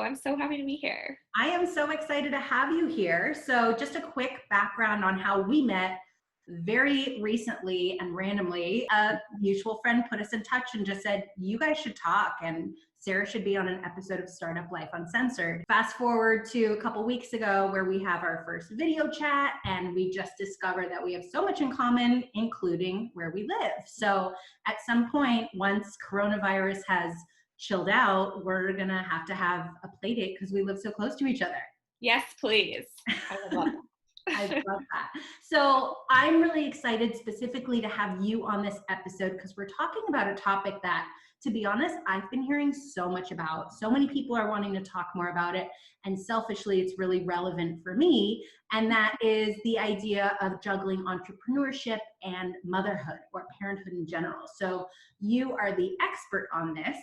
I'm so happy to be here. I am so excited to have you here. So just a quick background on how we met. Very recently and randomly, a mutual friend put us in touch and just said, you guys should talk and Sarah should be on an episode of Startup Life Uncensored. Fast forward to a couple weeks ago where we have our first video chat and we just discovered that we have so much in common, including where we live. So at some point, once coronavirus has chilled out, we're gonna have a play date because we live so close to each other. Yes, please. I would love that. I love that. So I'm really excited specifically to have you on this episode because we're talking about a topic that, to be honest, I've been hearing so much about. So many people are wanting to talk more about it. And selfishly, it's really relevant for me. And that is the idea of juggling entrepreneurship and motherhood or parenthood in general. So you are the expert on this.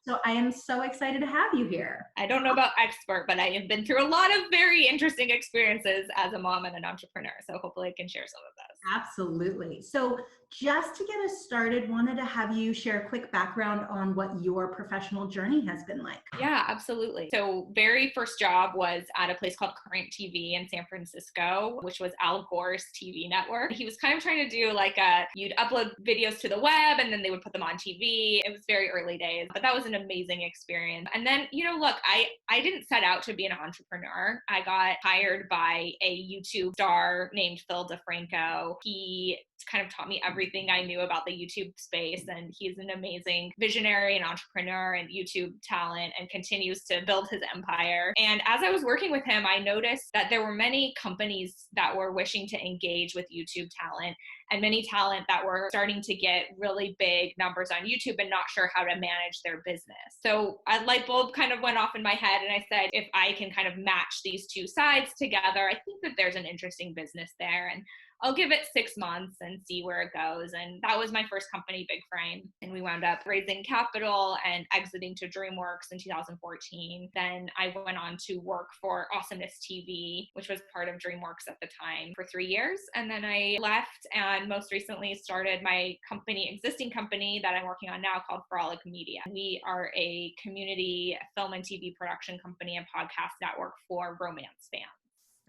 So I am so excited to have you here. I don't know about expert, but I have been through a lot of very interesting experiences as a mom and an entrepreneur. So hopefully I can share some of those. Absolutely. So just to get us started, wanted to have you share a quick background on what your professional journey has been like. Yeah, absolutely. So very first job was at a place called Current TV in San Francisco, which was Al Gore's TV network. He was kind of trying to do like you'd upload videos to the web and then they would put them on TV. It was very early days, but that was an amazing experience. And then, look, I didn't set out to be an entrepreneur. I got hired by a YouTube star named Phil DeFranco. He kind of taught me everything I knew about the YouTube space. And he's an amazing visionary and entrepreneur and YouTube talent and continues to build his empire. And as I was working with him, I noticed that there were many companies that were wishing to engage with YouTube talent and many talent that were starting to get really big numbers on YouTube and not sure how to manage their business. So a light bulb kind of went off in my head and I said, if I can kind of match these two sides together, I think that there's an interesting business there. And I'll give it 6 months and see where it goes. And that was my first company, Big Frame. And we wound up raising capital and exiting to DreamWorks in 2014. Then I went on to work for Awesomeness TV, which was part of DreamWorks at the time, for 3 years. And then I left and most recently started my existing company that I'm working on now called Frolic Media. We are a community film and TV production company and podcast network for romance fans.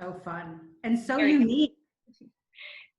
So fun and so unique.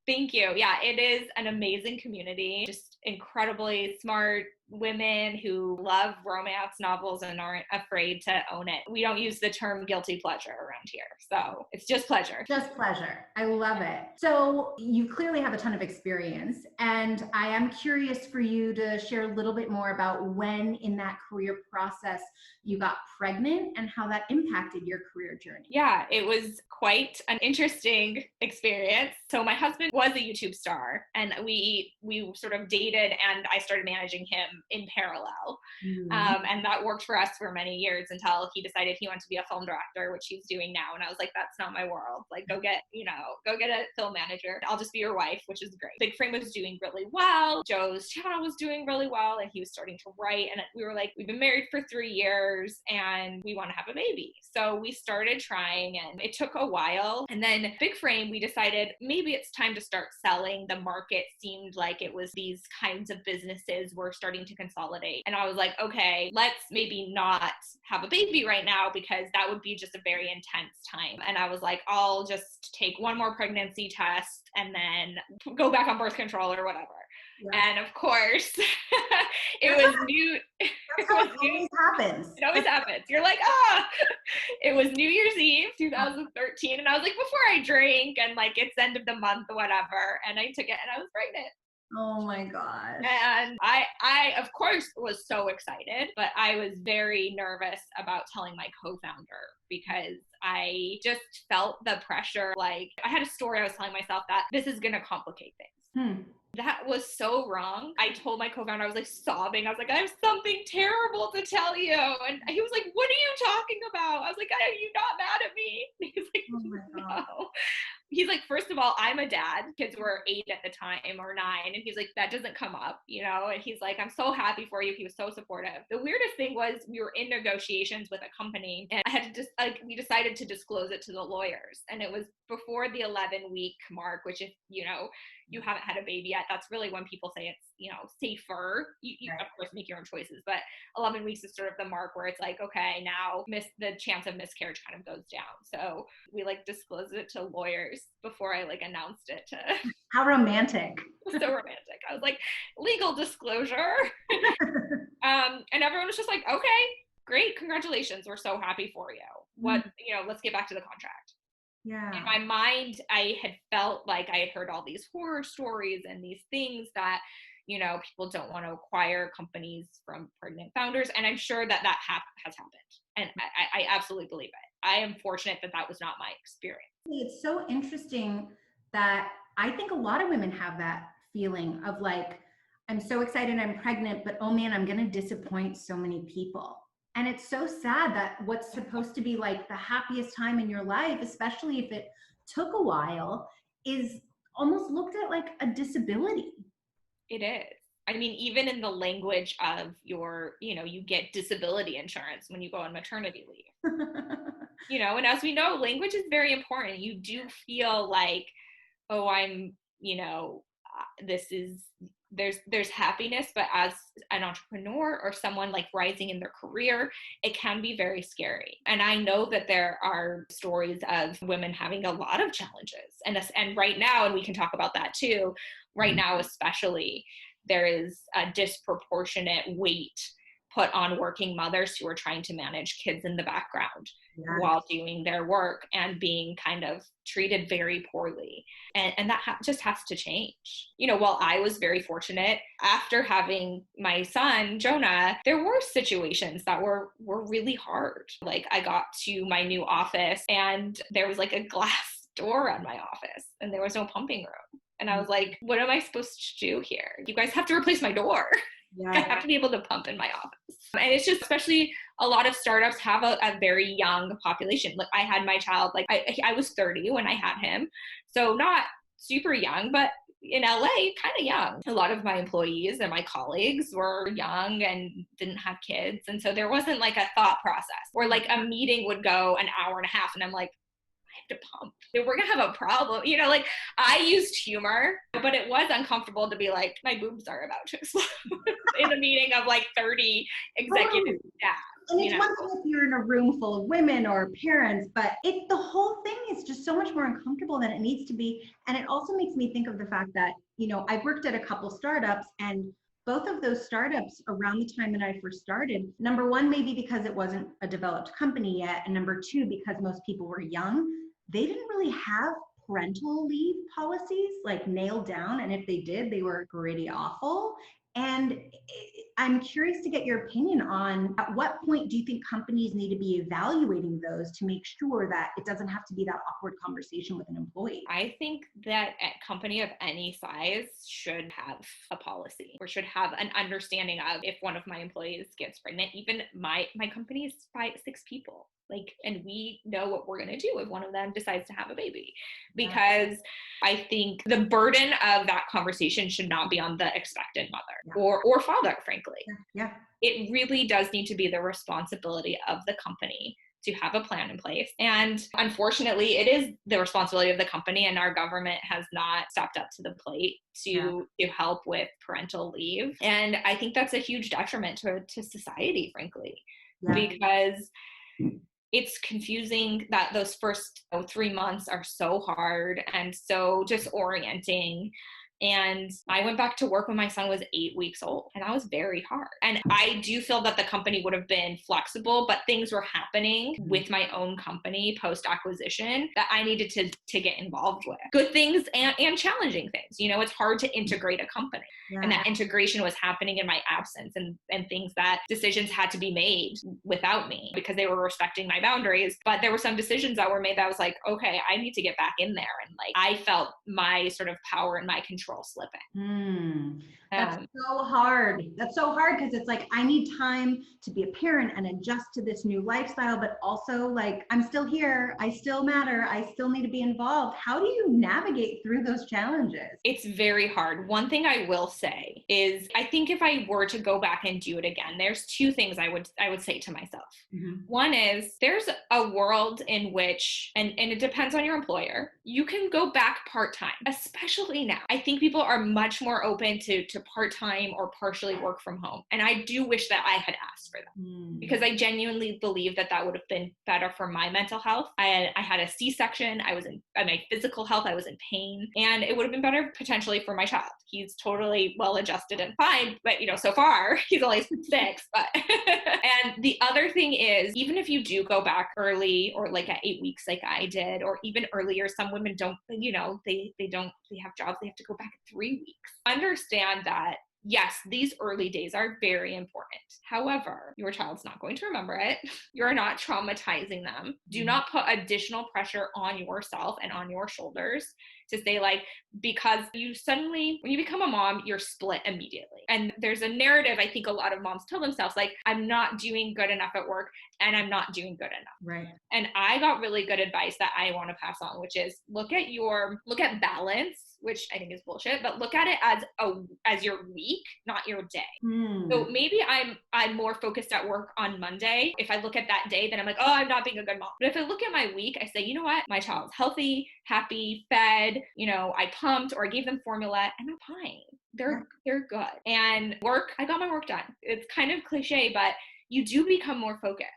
Thank you. Yeah, it is an amazing community, just incredibly smart women who love romance novels and aren't afraid to own it. We don't use the term guilty pleasure around here. So it's just pleasure. Just pleasure. I love it. So you clearly have a ton of experience and I am curious for you to share a little bit more about when in that career process you got pregnant and how that impacted your career journey. Yeah, it was quite an interesting experience. So my husband was a YouTube star and we sort of dated and I started managing him in parallel. And that worked for us for many years until he decided he wanted to be a film director, which he's doing now. And I was like, that's not my world. Like, go get a film manager. I'll just be your wife, which is great. Big Frame was doing really well. Joe's channel was doing really well. And he was starting to write. And we were like, we've been married for 3 years and we want to have a baby. So we started trying and it took a while. And then Big Frame, we decided maybe it's time to start selling. The market seemed like it was these kinds of businesses were starting to consolidate. And I was like, okay, let's maybe not have a baby right now because that would be just a very intense time. And I was like, I'll just take one more pregnancy test and then go back on birth control or whatever. Yeah. And of course, it was new. That's how it always happens. It always happens. You're like, it was New Year's Eve, 2013. And I was like, before I drink and like it's end of the month or whatever. And I took it and I was pregnant. Oh my gosh. And I of course was so excited, but I was very nervous about telling my co-founder because I just felt the pressure. Like I had a story I was telling myself that this is going to complicate things. That was so wrong. I told my co-founder, I was like sobbing. I was like, I have something terrible to tell you. And he was like, what are you talking about? I was like, are you not mad at me? And he's like, oh no. He's like, first of all, I'm a dad. Kids were 8 at the time or 9. And he's like, that doesn't come up, And he's like, I'm so happy for you. He was so supportive. The weirdest thing was we were in negotiations with a company and I had to we decided to disclose it to the lawyers. And it was before the 11-week mark, which if, you haven't had a baby yet, that's really when people say it's, safer. You Right. of course make your own choices, but 11 weeks is sort of the mark where it's like, okay, now the chance of miscarriage kind of goes down. So we like disclosed it to lawyers before I like announced it to How romantic. so romantic. I was like, legal disclosure. And everyone was just like, okay, great, congratulations. We're so happy for you. Let's get back to the contract. Yeah. In my mind, I had felt like I had heard all these horror stories and these things that, people don't want to acquire companies from pregnant founders. And I'm sure that has happened. And I absolutely believe it. I am fortunate that was not my experience. It's so interesting that I think a lot of women have that feeling of like, I'm so excited I'm pregnant, but oh man, I'm going to disappoint so many people. And it's so sad that what's supposed to be like the happiest time in your life, especially if it took a while, is almost looked at like a disability. It is. I mean, even in the language of you get disability insurance when you go on maternity leave. And as we know, language is very important. You do feel like, oh, I'm, there's happiness, but as an entrepreneur or someone like rising in their career, it can be very scary. And I know that there are stories of women having a lot of challenges. And right now, and we can talk about that too, right now especially, there is a disproportionate weight put on working mothers who are trying to manage kids in the background while doing their work and being kind of treated very poorly. And that just has to change. While I was very fortunate, after having my son, Jonah, there were situations that were really hard. Like I got to my new office and there was like a glass door on my office and there was no pumping room. And I was like, what am I supposed to do here? You guys have to replace my door. Yeah. I have to be able to pump in my office. And it's just, especially a lot of startups have a very young population. Like I had my child, like I was 30 when I had him. So not super young, but in LA, kind of young. A lot of my employees and my colleagues were young and didn't have kids. And so there wasn't like a thought process or like a meeting would go an hour and a half. And I'm like, to pump. We're gonna have a problem. Like I used humor, but it was uncomfortable to be like, my boobs are about to explode in a meeting of like 30 executive staff. And it's one thing if you're in a room full of women or parents, but the whole thing is just so much more uncomfortable than it needs to be. And it also makes me think of the fact that, I've worked at a couple startups and both of those startups around the time that I first started, number one, maybe because it wasn't a developed company yet. And number two, because most people were young, they didn't really have parental leave policies like nailed down. And if they did, they were pretty awful. And I'm curious to get your opinion on at what point do you think companies need to be evaluating those to make sure that it doesn't have to be that awkward conversation with an employee? I think that a company of any size should have a policy or should have an understanding of if one of my employees gets pregnant. Even my company is 6 people. And we know what we're going to do if one of them decides to have a baby, because I think the burden of that conversation should not be on the expectant mother or father, frankly. Yeah. It really does need to be the responsibility of the company to have a plan in place. And unfortunately, it is the responsibility of the company, and our government has not stepped up to the plate to help with parental leave. And I think that's a huge detriment to society, frankly, because it's confusing that those first 3 months are so hard and so disorienting. And I went back to work when my son was 8 weeks old, and that was very hard. And I do feel that the company would have been flexible, but things were happening with my own company post-acquisition that I needed to get involved with. Good things and challenging things. It's hard to integrate a company. And that integration was happening in my absence, and decisions had to be made without me because they were respecting my boundaries. But there were some decisions that were made that I was like, okay, I need to get back in there. And I felt my sort of power and my control slipping. That's so hard. That's so hard because it's like, I need time to be a parent and adjust to this new lifestyle, but also I'm still here. I still matter. I still need to be involved. How do you navigate through those challenges? It's very hard. One thing I will say is I think if I were to go back and do it again, there's 2 things I would say to myself. One is there's a world in which, and it depends on your employer, you can go back part-time, especially now. I think people are much more open to to part-time or partially work from home. And I do wish that I had asked for them because I genuinely believe that that would have been better for my mental health. I had a C-section. I was in my physical health. I was in pain, and it would have been better potentially for my child. He's totally well-adjusted and fine, but so far he's only 6, but, and the other thing is, even if you do go back early or like at 8 weeks, like I did, or even earlier, some women don't, they have jobs, they have to go back 3 weeks. Understand that yes, these early days are very important. However, your child's not going to remember it. You're not traumatizing them. Do not put additional pressure on yourself and on your shoulders to say like, because you suddenly, when you become a mom, you're split immediately. And there's a narrative I think a lot of moms tell themselves, like, I'm not doing good enough at work and I'm not doing good enough. Right. And I got really good advice that I want to pass on, which is look at balance, which I think is bullshit, but look at it as your week, not your day. So maybe I'm more focused at work on Monday. If I look at that day, then I'm like, oh, I'm not being a good mom. But if I look at my week, I say, you know what? My child's healthy, happy, fed, I pumped or I gave them formula and I'm fine. They're good. And work, I got my work done. It's kind of cliche, but you do become more focused.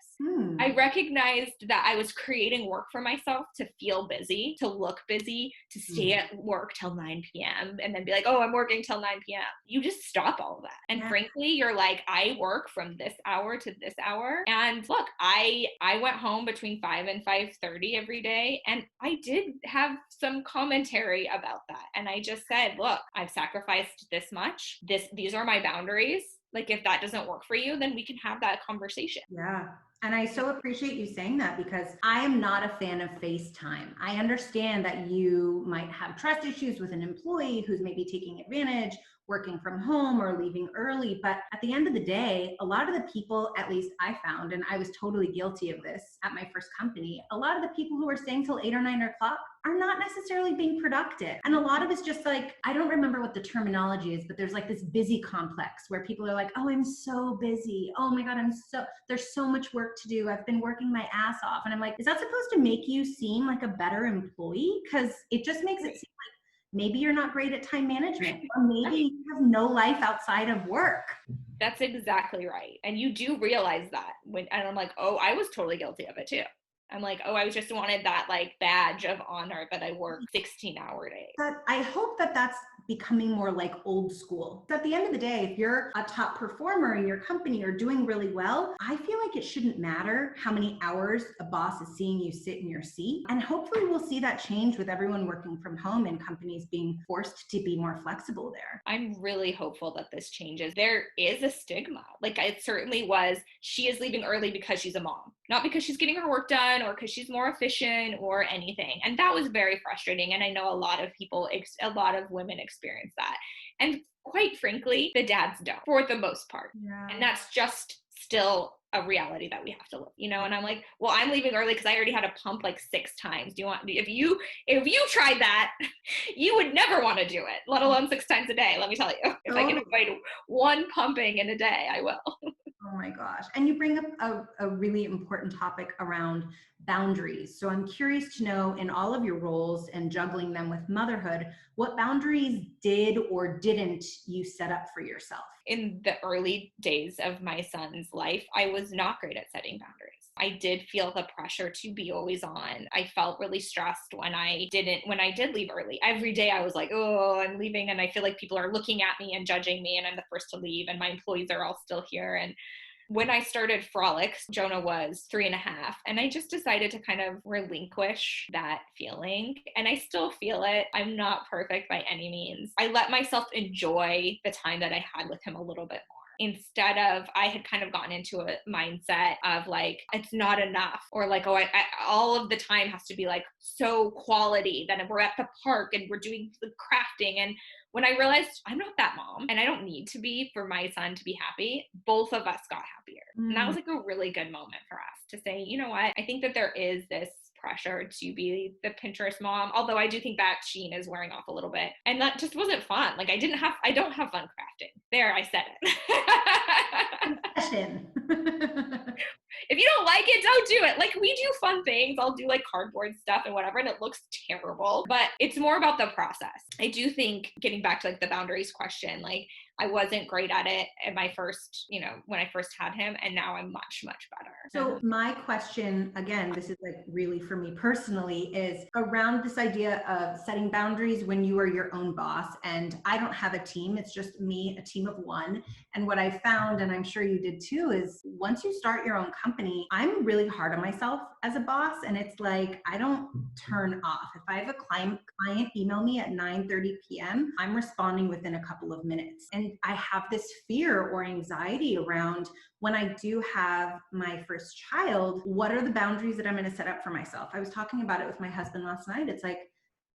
I recognized that I was creating work for myself to feel busy, to look busy, to stay at work till 9 p.m. and then be like, oh, I'm working till 9 p.m. You just stop all of that. And frankly, you're like, I work from this hour to this hour. And look, I went home between 5 and 5:30 every day. And I did have some commentary about that. And I just said, look, I've sacrificed this much. These are my boundaries. Like, if that doesn't work for you, then we can have that conversation. Yeah. And I so appreciate you saying that because I am not a fan of FaceTime. I understand that you might have trust issues with an employee who's maybe taking advantage, working from home or leaving early. But at the end of the day, a lot of the people, at least I found, and I was totally guilty of this at my first company, a lot of the people who are staying till 8 or 9 o'clock are not necessarily being productive. And a lot of it's just like, I don't remember what the terminology is, but there's like this busy complex where people are like, oh, I'm so busy. Oh my God, there's so much work to do. I've been working my ass off. And I'm like, is that supposed to make you seem like a better employee? Because it just makes it seem like maybe you're not great at time management, or maybe you have no life outside of work. That's exactly right. And you do realize that and I'm like, oh, I was totally guilty of it too. I'm like, oh, I just wanted that like badge of honor that I work 16-hour days. But I hope that that's becoming more like old school. So at the end of the day, if you're a top performer in your company or doing really well, I feel like it shouldn't matter how many hours a boss is seeing you sit in your seat. And hopefully we'll see that change with everyone working from home and companies being forced to be more flexible there. I'm really hopeful that this changes. There is a stigma. Like it certainly was, she is leaving early because she's a mom, not because she's getting her work done or because she's more efficient or anything. And that was very frustrating. And I know a lot of women experience that. And quite frankly, the dads don't, for the most part. Yeah. And that's just still a reality that we have to live, and I'm like, well, I'm leaving early because I already had to pump like 6 times. If you tried that, you would never want to do it, let alone 6 times a day. Let me tell you, if I can avoid one pumping in a day, I will. Oh my gosh. And you bring up a really important topic around boundaries. So I'm curious to know, in all of your roles and juggling them with motherhood, what boundaries did or didn't you set up for yourself? In the early days of my son's life, I was not great at setting boundaries. I did feel the pressure to be always on. I felt really stressed when I did leave early. Every day I was like, oh, I'm leaving. And I feel like people are looking at me and judging me and I'm the first to leave and my employees are all still here. And when I started Frolics, Jonah was 3.5, and I just decided to kind of relinquish that feeling. And I still feel it. I'm not perfect by any means. I let myself enjoy the time that I had with him a little bit more. Instead of, I had kind of gotten into a mindset of like, it's not enough, or like, oh, I all of the time has to be like so quality that we're at the park and we're doing the crafting. And when I realized I'm not that mom and I don't need to be for my son to be happy, both of us got happier. And that was like a really good moment for us to say, you know what, I think that there is this pressure to be the Pinterest mom, although I do think that sheen is wearing off a little bit. And that just wasn't fun. Like I don't have fun crafting. crafting. There, I said it. Confession. If you don't like it, don't do it. Like, we do fun things. I'll do like cardboard stuff and whatever, and it looks terrible, but it's more about the process. I do think, getting back to like the boundaries question, like, I wasn't great at it at my first, when I first had him, and now I'm much, much better. So my question, again, this is like really for me personally, is around this idea of setting boundaries when you are your own boss. And I don't have a team. It's just me, a team of one. And what I found, and I'm sure you did too, is once you start your own company, I'm really hard on myself as a boss. And it's like, I don't turn off. If I have a client email me at 9:30 p.m., I'm responding within a couple of minutes. And I have this fear or anxiety around, when I do have my first child, what are the boundaries that I'm going to set up for myself? I was talking about it with my husband last night. It's like,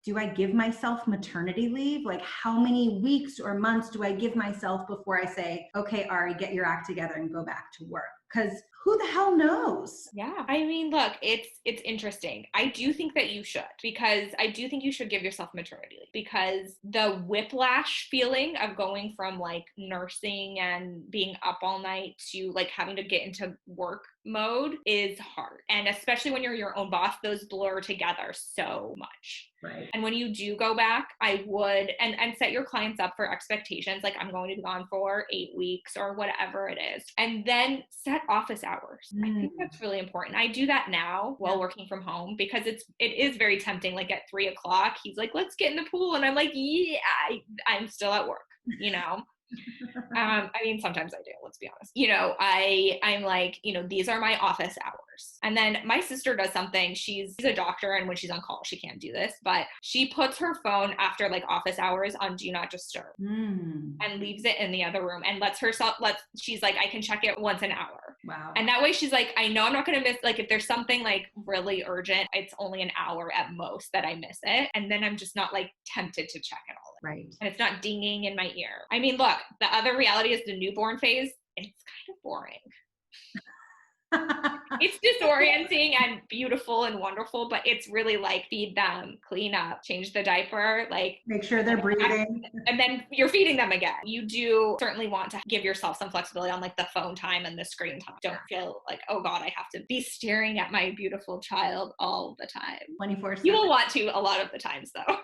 do I give myself maternity leave? Like, how many weeks or months do I give myself before I say, okay, Ari, get your act together and go back to work? Because who the hell knows? Yeah. I mean, look, it's interesting. I do think that you should, because I do think you should give yourself maternity leave, because the whiplash feeling of going from like nursing and being up all night to like having to get into work mode is hard. And especially when you're your own boss, those blur together so much. Right. And when you do go back, I would, and set your clients up for expectations. Like, I'm going to be gone for 8 weeks or whatever it is. And then set office hours. I think that's really important. I do that now while working from home, because it is very tempting. Like at 3:00, he's like, let's get in the pool. And I'm like, yeah, I'm still at work, I mean, sometimes I do, let's be honest. I'm like, these are my office hours. And then my sister does something. She's a doctor, and when she's on call, she can't do this, but she puts her phone after like office hours on do not disturb and leaves it in the other room, and she's like, I can check it once an hour. Wow. And that way she's like, I know I'm not going to miss, like, if there's something like really urgent, it's only an hour at most that I miss it. And then I'm just not like tempted to check it all. Right. And it's not dinging in my ear. I mean, look, the other reality is the newborn phase. It's kind of boring. It's disorienting and beautiful and wonderful, but it's really like feed them, clean up, change the diaper, like make sure they're breathing. And then you're feeding them again. You do certainly want to give yourself some flexibility on like the phone time and the screen time. Don't feel like, oh God, I have to be staring at my beautiful child all the time. 24/7. You will want to a lot of the times though.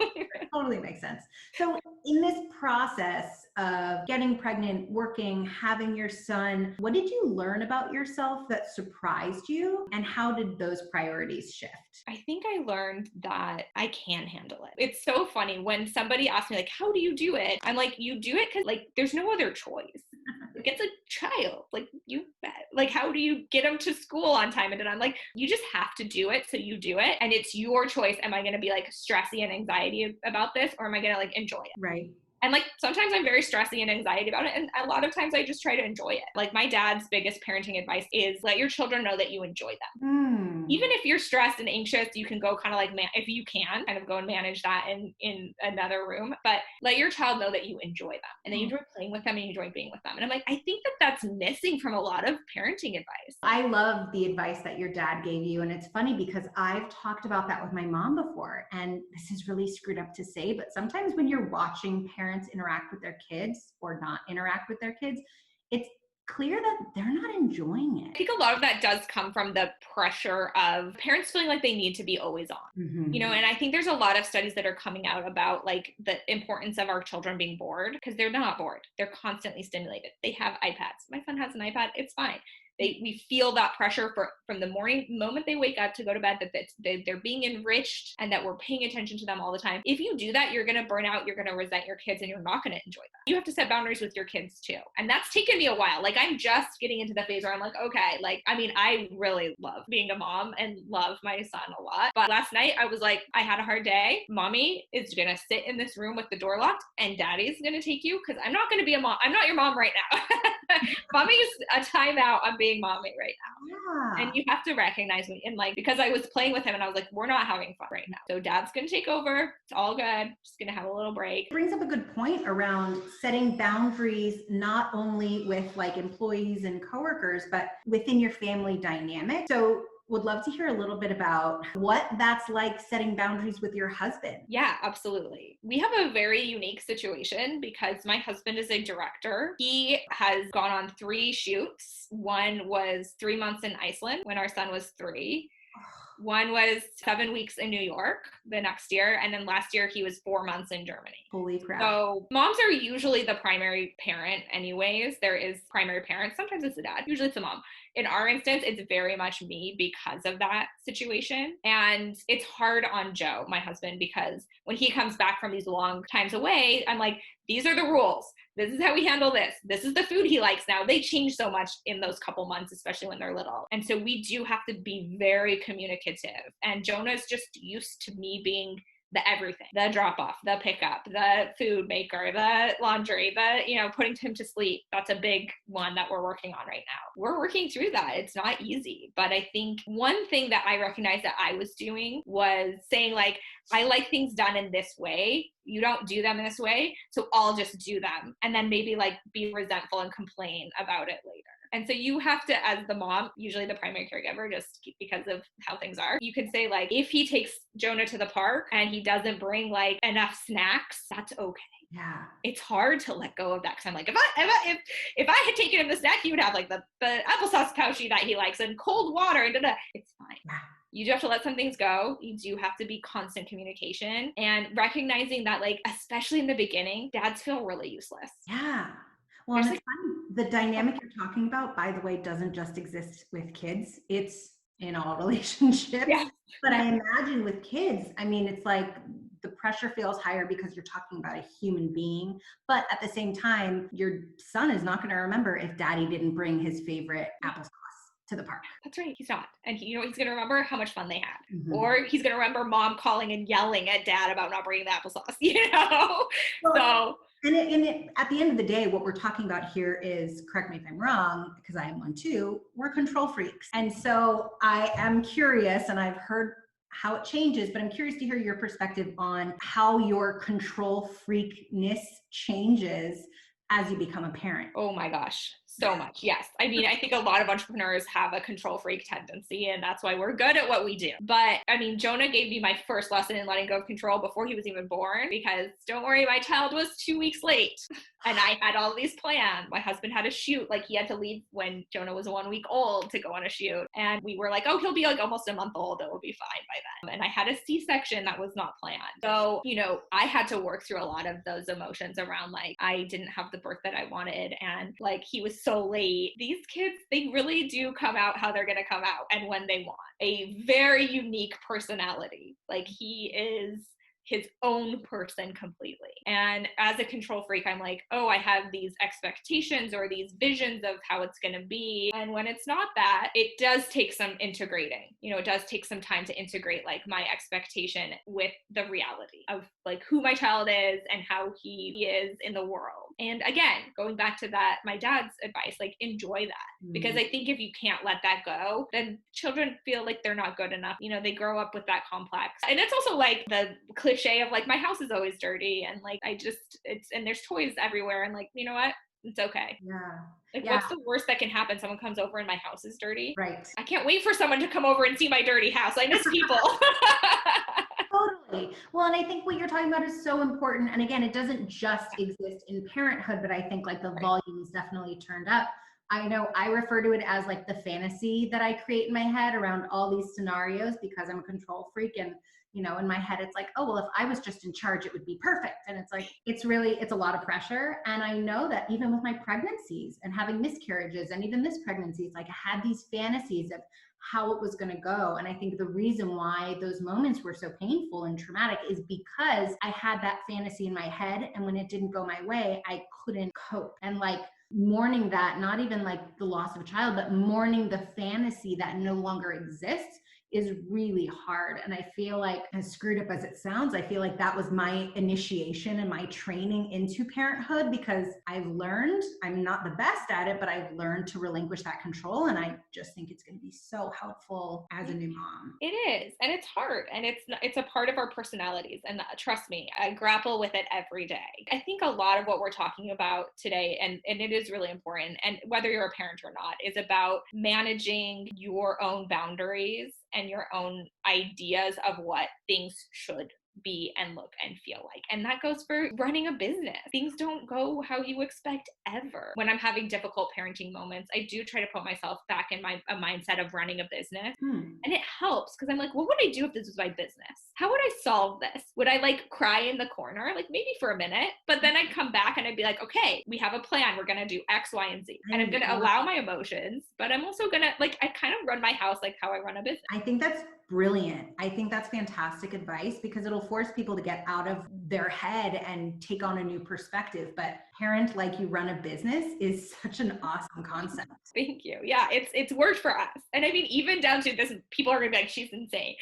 Totally makes sense. So in this process of getting pregnant, working, having your son, what did you learn about yourself that surprised you? And how did those priorities shift? I think I learned that I can handle it. It's so funny when somebody asks me like, how do you do it? I'm like, you do it because like there's no other choice. Like, it's a child. Like how do you get them to school on time? And I'm like, you just have to do it. So you do it. And it's your choice. Am I going to be like stressy and anxiety about this, or am I going to like enjoy it? Right. And like sometimes I'm very stressy and anxiety about it. And a lot of times I just try to enjoy it. Like my dad's biggest parenting advice is let your children know that you enjoy them. Even if you're stressed and anxious, you can go kind of like, if you can kind of go and manage that in another room, but let your child know that you enjoy them and that you enjoy playing with them and you enjoy being with them. And I'm like, I think that that's missing from a lot of parenting advice. I love the advice that your dad gave you. And it's funny because I've talked about that with my mom before. And this is really screwed up to say, but sometimes when you're watching parents interact with their kids or not interact with their kids, it's clear that they're not enjoying it. I think a lot of that does come from the pressure of parents feeling like they need to be always on, and I think there's a lot of studies that are coming out about like the importance of our children being bored, because they're not bored. They're constantly stimulated. They have iPads. My son has an iPad. It's fine. We feel that pressure from the moment they wake up to go to bed, that they're being enriched and that we're paying attention to them all the time. If you do that, you're going to burn out, you're going to resent your kids, and you're not going to enjoy them. You have to set boundaries with your kids too. And that's taken me a while. Like I'm just getting into the phase where I'm like, okay, like, I mean, I really love being a mom and love my son a lot. But last night I was like, I had a hard day. Mommy is going to sit in this room with the door locked and daddy's going to take you, because I'm not going to be a mom. I'm not your mom right now. Mommy's a timeout on being mommy right now. Yeah. And you have to recognize me. And like, because I was playing with him and I was like, we're not having fun right now. So dad's going to take over. It's all good. Just going to have a little break. It brings up a good point around setting boundaries, not only with like employees and coworkers, but within your family dynamic. So would love to hear a little bit about what that's like setting boundaries with your husband. Yeah, absolutely. We have a very unique situation because my husband is a director. He has gone on 3 shoots. One was 3 months in Iceland when our son was 3. One was 7 weeks in New York the next year. And then last year he was 4 months in Germany. Holy crap. So moms are usually the primary parent anyways. There is primary parent. Sometimes it's the dad. Usually it's the mom. In our instance, it's very much me because of that situation. And it's hard on Joe, my husband, because when he comes back from these long times away, I'm like, these are the rules. This is how we handle this. This is the food he likes now. They change so much in those couple months, especially when they're little. And so we do have to be very communicative. And Jonah's just used to me being the everything, the drop off, the pickup, the food maker, the laundry, putting him to sleep. That's a big one that we're working on right now. We're working through that. It's not easy, but I think one thing that I recognized that I was doing was saying like, I like things done in this way. You don't do them in this way. So I'll just do them. And then maybe like be resentful and complain about it later. And so you have to, as the mom, usually the primary caregiver, just because of how things are, you could say like, if he takes Jonah to the park and he doesn't bring like enough snacks, that's okay. Yeah. It's hard to let go of that because I'm like, if I had taken him the snack, he would have like the applesauce pouchy that he likes and cold water and da-da. It's fine. Yeah. You do have to let some things go. You do have to be constant communication and recognizing that, like, especially in the beginning, dads feel really useless. Yeah. Well, and it's funny. The dynamic you're talking about, by the way, doesn't just exist with kids. It's in all relationships. Yeah. But I imagine with kids, I mean, it's like the pressure feels higher because you're talking about a human being. But at the same time, your son is not going to remember if daddy didn't bring his favorite applesauce to the park. That's right. He's not. And he's going to remember how much fun they had. Mm-hmm. Or he's going to remember mom calling and yelling at dad about not bringing the applesauce, Well, And at the end of the day, what we're talking about here is, correct me if I'm wrong, because I am one too, we're control freaks. And so I am curious, and I've heard how it changes, but I'm curious to hear your perspective on how your control freakness changes as you become a parent. Oh my gosh. So much. Yes. I mean, I think a lot of entrepreneurs have a control freak tendency, and that's why we're good at what we do. But I mean, Jonah gave me my first lesson in letting go of control before he was even born, because don't worry, my child was 2 weeks late and I had all these plans. My husband had a shoot, like he had to leave when Jonah was 1 week old to go on a shoot. And we were like, oh, he'll be like almost a month old. It will be fine by then. And I had a C-section that was not planned. So, I had to work through a lot of those emotions around like, I didn't have the birth that I wanted. And like, he was so late. These kids, they really do come out how they're going to come out and when they want. A very unique personality. Like he is his own person completely. And as a control freak, I'm like, oh, I have these expectations or these visions of how it's going to be. And when it's not that, it does take some integrating. It does take some time to integrate like my expectation with the reality of like who my child is and how he is in the world. And again, going back to that, my dad's advice, like enjoy that. Because I think if you can't let that go, then children feel like they're not good enough. They grow up with that complex. And it's also like the cliche of like, my house is always dirty. And like, and there's toys everywhere. And like, you know what? It's okay. Yeah. Like, what's the worst that can happen? Someone comes over and my house is dirty. Right. I can't wait for someone to come over and see my dirty house. I miss people. Totally. Well, and I think what you're talking about is so important. And again, it doesn't just exist in parenthood, but I think like the volume is definitely turned up. I know I refer to it as like the fantasy that I create in my head around all these scenarios because I'm a control freak. And, in my head, it's like, oh, well, if I was just in charge, it would be perfect. And it's like, it's a lot of pressure. And I know that even with my pregnancies and having miscarriages and even this pregnancy, it's like I had these fantasies of how it was going to go. And I think the reason why those moments were so painful and traumatic is because I had that fantasy in my head. And when it didn't go my way, I couldn't cope. And like mourning that, not even like the loss of a child, but mourning the fantasy that no longer exists is really hard. And I feel like, as screwed up as it sounds, I feel like that was my initiation and my training into parenthood, because I've learned, I'm not the best at it, but I've learned to relinquish that control. And I just think it's going to be so helpful as a new mom. It is. And it's hard. And it's a part of our personalities. And trust me, I grapple with it every day. I think a lot of what we're talking about today, and it is really important, and whether you're a parent or not, is about managing your own boundaries and your own ideas of what things should be and look and feel like. And that goes for running a business. Things don't go how you expect ever. When I'm having difficult parenting moments, I do try to put myself back in a mindset of running a business. And it helps, because I'm like, what would I do if this was my business? How would I solve this? Would I like cry in the corner? Like maybe for a minute, but then I'd come back and I'd be like, okay, we have a plan. We're going to do X, Y, and Z. And I'm going to allow my emotions, but I'm also going to I kind of run my house like how I run a business. I think that's brilliant. I think that's fantastic advice, because it'll force people to get out of their head and take on a new perspective. But parent like you run a business is such an awesome concept. Thank you. Yeah, it's worked for us. And I mean, even down to this, people are gonna be like, she's insane.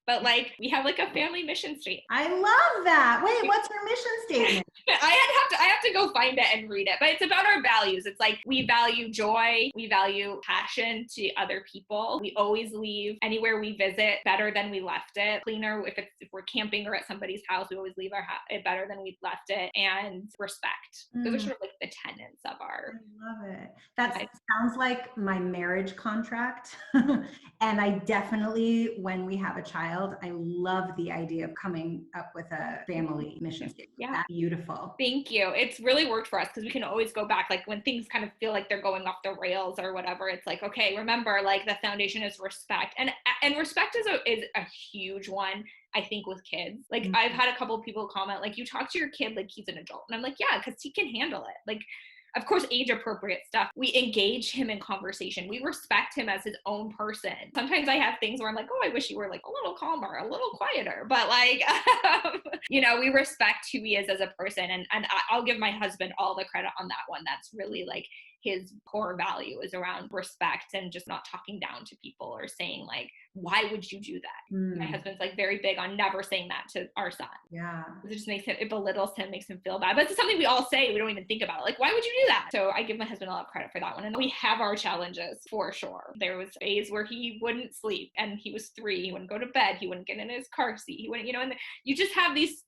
But like, we have like a family mission statement. I love that. Wait, what's your mission statement? I have to go find it and read it, but it's about our values. It's like, we value joy, we value passion to other people. We always leave anywhere we visit better than we left it. Cleaner, if we're camping or at somebody's house, we always leave it better than we left it. And respect. Those are sort of like the tenets of our. I love it. That sounds like my marriage contract. And I definitely, when we have a child, I love the idea of coming up with a family mission statement. Yeah. That's beautiful. Thank you. It's really worked for us, because we can always go back. Like when things kind of feel like they're going off the rails or whatever, it's like, okay, remember, like the foundation is respect. And respect is a huge one, I think, with kids. Like I've had a couple of people comment, like, you talk to your kid like he's an adult. And I'm like, yeah, because he can handle it. Like, of course, age appropriate stuff. We engage him in conversation. We respect him as his own person. Sometimes I have things where I'm like, oh, I wish you were like a little calmer, a little quieter. But like, we respect who he is as a person. And I'll give my husband all the credit on that one. That's really like his core value is around respect and just not talking down to people or saying like, why would you do that? My husband's like very big on never saying that to our son. Yeah. It just it belittles him, makes him feel bad. But it's something we all say. We don't even think about it. Like, why would you do that? So I give my husband a lot of credit for that one. And we have our challenges for sure. There was days where he wouldn't sleep, and he was 3. He wouldn't go to bed. He wouldn't get in his car seat. He wouldn't, and you just have these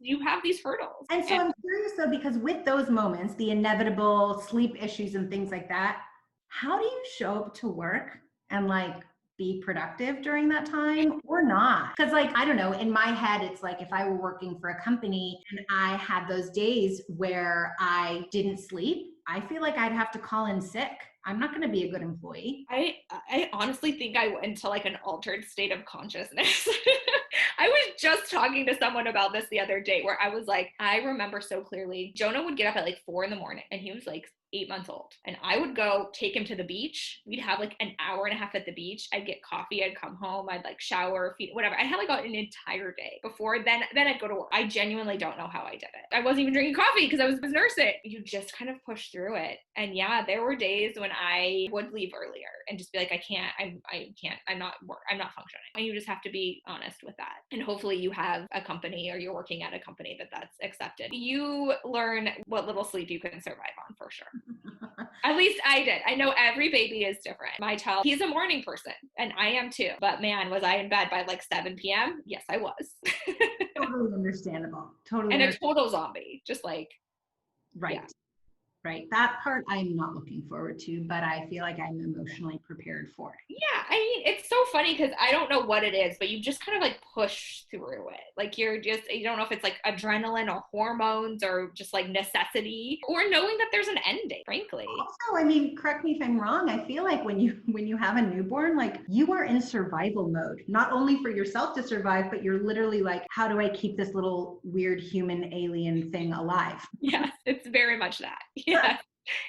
hurdles. And so I'm curious though, because with those moments, the inevitable sleep issues and things like that, how do you show up to work and like be productive during that time or not? Because like, I don't know, in my head, it's like if I were working for a company and I had those days where I didn't sleep, I feel like I'd have to call in sick. I'm not going to be a good employee. I honestly think I went into like an altered state of consciousness. I was just talking to someone about this the other day, where I was like, I remember so clearly, Jonah would get up at like 4 a.m, and he was like 8 months old. And I would go take him to the beach. We'd have like an hour and a half at the beach. I'd get coffee. I'd come home. I'd like shower, feed, whatever. I had like an entire day before then I'd go to work. I genuinely don't know how I did it. I wasn't even drinking coffee because I was nursing. You just kind of push through it. And yeah, there were days when I would leave earlier and just be like, I'm not functioning. And you just have to be honest with that. And hopefully you have a company, or you're working at a company that's accepted. You learn what little sleep you can survive on, for sure. At least I did. I know every baby is different. My child, he's a morning person, and I am too. But man, was I in bed by like 7 p.m.? Yes, I was. Totally understandable. Totally. And a total zombie, just like. Right. Yeah. Right. That part I'm not looking forward to, but I feel like I'm emotionally prepared for it. Yeah. I mean, it's so funny because I don't know what it is, but you just kind of like push through it. Like you don't know if it's like adrenaline or hormones or just like necessity, or knowing that there's an end date, frankly. Also, I mean, correct me if I'm wrong, I feel like when you have a newborn, like you are in survival mode, not only for yourself to survive, but you're literally like, how do I keep this little weird human alien thing alive? Yes, it's very much that. Yeah.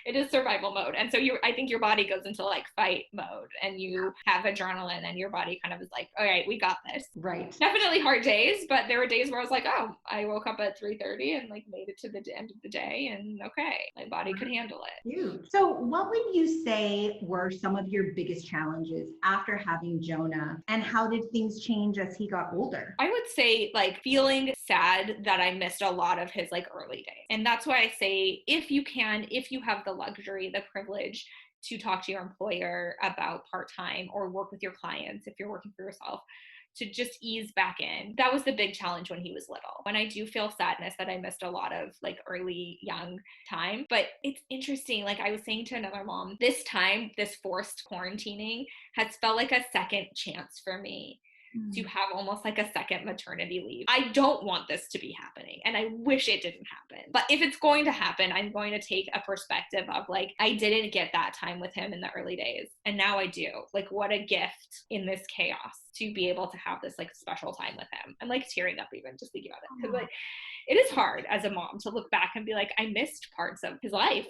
It is survival mode. And so I think your body goes into like fight mode and you have adrenaline and your body kind of is like, all right, we got this. Right. Definitely hard days, but there were days where I was like, oh, I woke up at 3:30 and like made it to the end of the day and okay, my body could handle it. Huge. So what would you say were some of your biggest challenges after having Jonah, and how did things change as he got older? I would say like feeling sad that I missed a lot of his like early days. And that's why I say if you have the luxury, the privilege to talk to your employer about part-time or work with your clients if you're working for yourself, to just ease back in. That was the big challenge when he was little. When I do feel sadness that I missed a lot of like early young time. But it's interesting, like I was saying to another mom, this time, this forced quarantining has felt like a second chance for me to have almost like a second maternity leave. I don't want this to be happening and I wish it didn't happen. But if it's going to happen, I'm going to take a perspective of like, I didn't get that time with him in the early days and now I do. Like what a gift in this chaos to be able to have this like special time with him. I'm like tearing up even just thinking about it. Cause like it is hard as a mom to look back and be like, I missed parts of his life,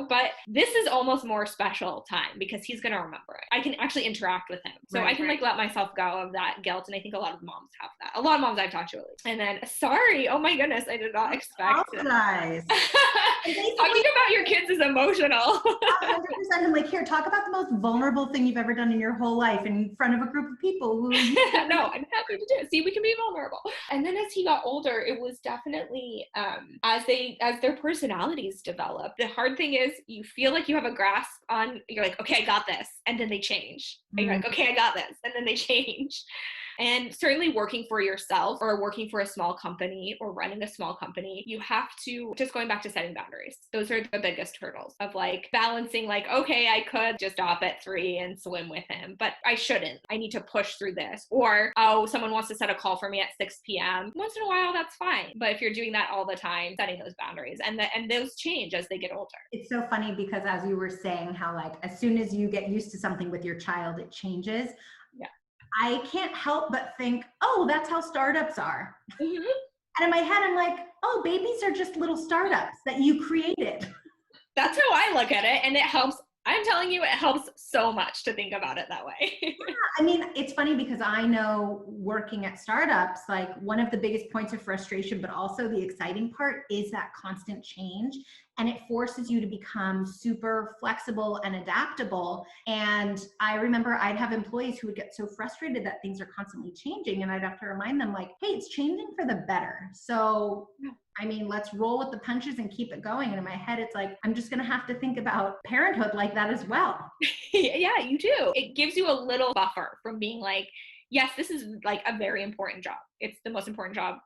but this is almost more special time because he's going to remember it. I can actually interact with him. So I can like let myself go of that guilt. And I think a lot of moms have that. A lot of moms I've talked to at least. And then, sorry, oh my goodness, I did not expect it. Talking about your kids is emotional. 100%. I'm like, here, talk about the most vulnerable thing you've ever done in your whole life in front of a group of people who no, I'm happy to do it. See, we can be vulnerable. And then as he got older, it was definitely as their personalities develop. The hard thing is you feel like you have a grasp on, you're like, okay, I got this. And then they change. And you're like, okay, I got this. And then they change. And certainly working for yourself or working for a small company or running a small company, you have to, just going back to setting boundaries. Those are the biggest hurdles of like balancing like, okay, I could just stop at 3 and swim with him, but I shouldn't. I need to push through this. Or, oh, someone wants to set a call for me at 6 p.m. Once in a while, that's fine. But if you're doing that all the time, setting those boundaries and those change as they get older. It's so funny because as you were saying how like, as soon as you get used to something with your child, it changes. I can't help but think, oh, that's how startups are. Mm-hmm. And in my head, I'm like, oh, babies are just little startups that you created. That's how I look at it. And it helps. I'm telling you, it helps so much to think about it that way. Yeah, I mean, it's funny because I know working at startups, like one of the biggest points of frustration, but also the exciting part is that constant change. And it forces you to become super flexible and adaptable. And I remember I'd have employees who would get so frustrated that things are constantly changing. And I'd have to remind them like, hey, it's changing for the better. So, I mean, let's roll with the punches and keep it going. And in my head, it's like, I'm just going to have to think about parenthood like that as well. Yeah, you do. It gives you a little buffer from being like, yes, this is like a very important job. It's the most important job,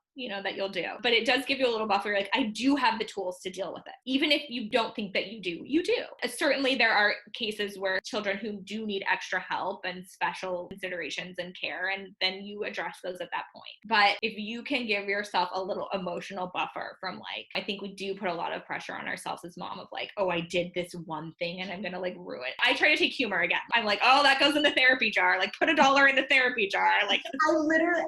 that you'll do. But it does give you a little buffer. Like, I do have the tools to deal with it. Even if you don't think that you do, you do. Certainly there are cases where children who do need extra help and special considerations and care, and then you address those at that point. But if you can give yourself a little emotional buffer from like, I think we do put a lot of pressure on ourselves as mom of like, oh, I did this one thing and I'm going to like ruin. I try to take humor again. I'm like, oh, that goes in the therapy jar. Like put $1 in the therapy jar. Like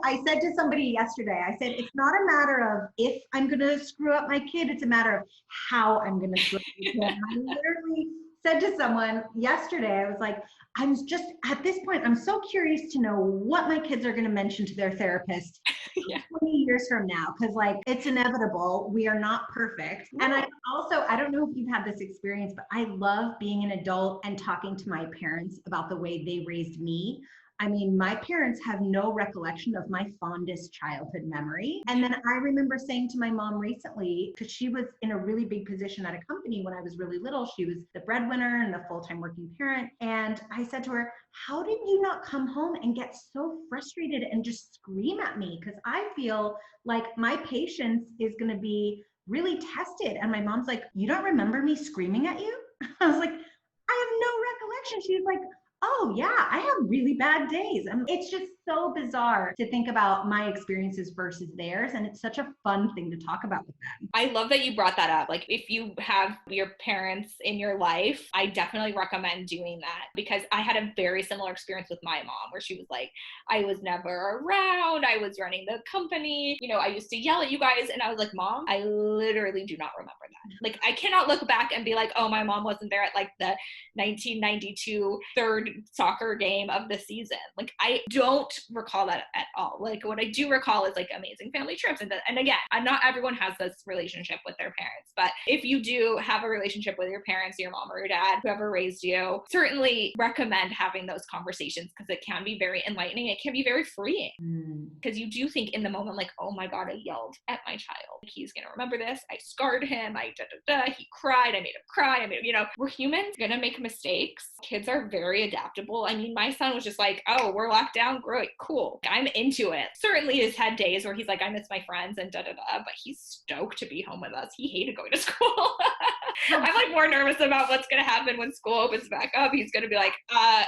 I said to somebody yesterday, I said, it's not a matter of if I'm going to screw up my kid, it's a matter of how I'm going to screw up my kid. I literally said to someone yesterday, I was like, I'm just, at this point, I'm so curious to know what my kids are going to mention to their therapist 20 years from now. Cause like, it's inevitable. We are not perfect. No. And I don't know if you've had this experience, but I love being an adult and talking to my parents about the way they raised me. I mean, my parents have no recollection of my fondest childhood memory. And then I remember saying to my mom recently, because she was in a really big position at a company when I was really little, she was the breadwinner and the full-time working parent. And I said to her, how did you not come home and get so frustrated and just scream at me? Because I feel like my patience is going to be really tested. And my mom's like, you don't remember me screaming at you? I was like, I have no recollection. She was like, oh yeah, I have really bad days. And it's just so bizarre to think about my experiences versus theirs. And it's such a fun thing to talk about with them. I love that you brought that up. Like if you have your parents in your life, I definitely recommend doing that because I had a very similar experience with my mom where she was like, I was never around. I was running the company. I used to yell at you guys. And I was like, Mom, I literally do not remember that. Like, I cannot look back and be like, oh, my mom wasn't there at like the 1992 third soccer game of the season. Like, I don't recall that at all. Like, what I do recall is like amazing family trips. And again, not everyone has this relationship with their parents, but if you do have a relationship with your parents, your mom or your dad, whoever raised you, certainly recommend having those conversations, because it can be very enlightening. It can be very freeing, because you do think in the moment, like, oh my God, I yelled at my child. He's going to remember this. I scarred him. He cried. I made him cry. We're humans, going to make mistakes. Kids are very adaptable. I mean, my son was just like, oh, we're locked down. Great, cool. I'm into it. Certainly has had days where he's like, I miss my friends and but he's stoked to be home with us. He hated going to school. I'm like more nervous about what's going to happen when school opens back up. He's going to be like,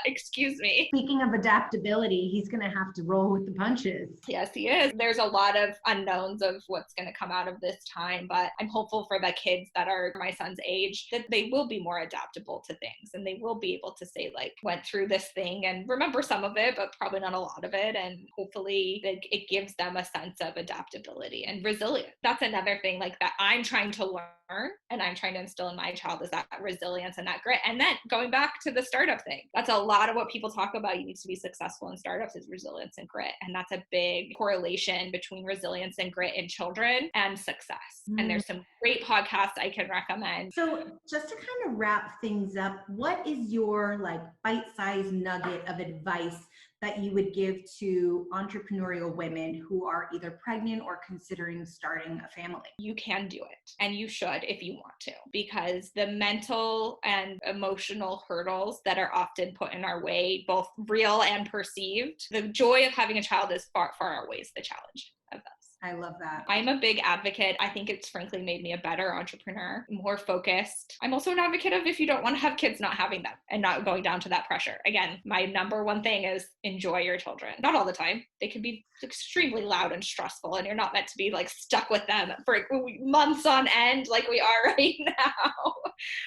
excuse me. Speaking of adaptability, he's going to have to roll with the punches. Yes, he is. There's a lot of unknowns of what's going to come out of this time, but I'm hopeful for the kids that are my son's age that they will be more adaptable to things, and they will be able to say, like, went through this thing and remember some of it, but probably not a lot of it. And hopefully it gives them a sense of adaptability and resilience. That's another thing, like, that I'm trying to learn and I'm trying to instill in my child, is that resilience and that grit. And then going back to the startup thing, that's a lot of what people talk about. You need to be successful in startups is resilience and grit. And that's a big correlation between resilience and grit in children and success. And there's some great podcasts I can recommend. So just to kind of wrap things up, what is your like bite-sized nugget of advice that you would give to entrepreneurial women who are either pregnant or considering starting a family? You can do it, and you should if you want to, because the mental and emotional hurdles that are often put in our way, both real and perceived, the joy of having a child is far, far outweighs the challenge of those. I love that. I'm a big advocate. I think it's frankly made me a better entrepreneur, more focused. I'm also an advocate of, if you don't want to have kids, not having them and not going down to that pressure. Again, my number one thing is enjoy your children. Not all the time. They can be extremely loud and stressful, and you're not meant to be like stuck with them for months on end like we are right now.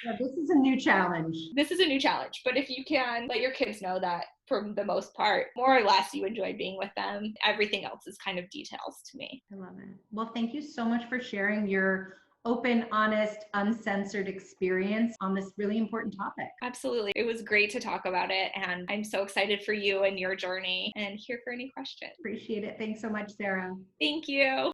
Yeah, this is a new challenge. This is a new challenge. But if you can let your kids know that for the most part, more or less, you enjoy being with them. Everything else is kind of details to me. I love it. Well, thank you so much for sharing your open, honest, uncensored experience on this really important topic. Absolutely. It was great to talk about it. And I'm so excited for you and your journey, and here for any questions. Appreciate it. Thanks so much, Sarah. Thank you.